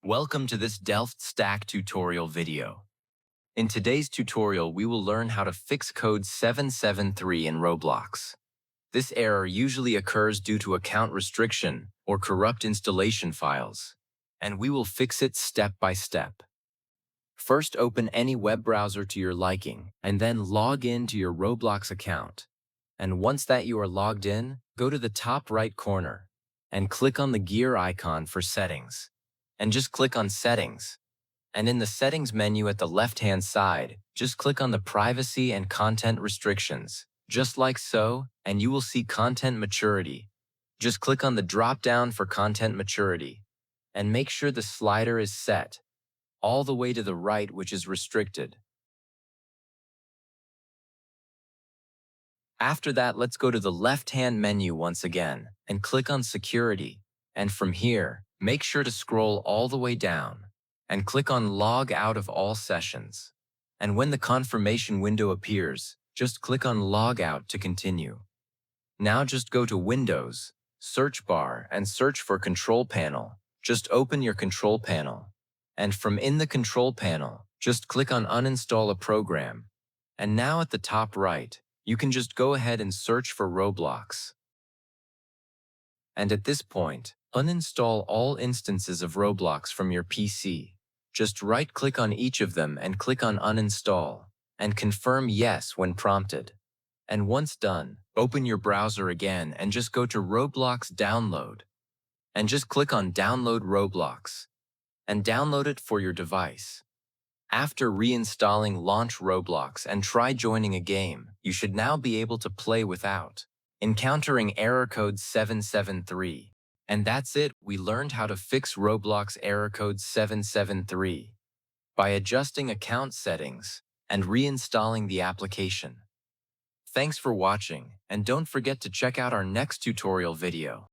Welcome to this DelftStack tutorial video. In today's tutorial, we will learn how to fix code 773 in Roblox. This error usually occurs due to account restriction or corrupt installation files, and we will fix it step by step. First, open any web browser to your liking, and then log in to your Roblox account. And once that you are logged in, go to the top right corner and click on the gear icon for settings. And just click on Settings. And in the Settings menu at the left-hand side, just click on the Privacy and Content Restrictions, just like so, and you will see Content Maturity. Just click on the drop-down for Content Maturity, and make sure the slider is set all the way to the right, which is restricted. After that, let's go to the left-hand menu once again, and click on Security, and from here, make sure to scroll all the way down and click on Log Out of All Sessions. And when the confirmation window appears, just click on Log Out to continue. Now just go to Windows, search bar, and search for Control Panel. Just open your Control Panel. And from in the Control Panel, just click on Uninstall a Program. And now at the top right, you can just go ahead and search for Roblox. And at this point, uninstall all instances of Roblox from your PC. Just right-click on each of them and click on Uninstall, and confirm Yes when prompted. And once done, open your browser again and just go to Roblox Download. And just click on Download Roblox, and download it for your device. After reinstalling, launch Roblox and try joining a game. You should now be able to play without encountering error code 773. And that's it, we learned how to fix Roblox error code 773 by adjusting account settings and reinstalling the application. Thanks for watching, and don't forget to check out our next tutorial video.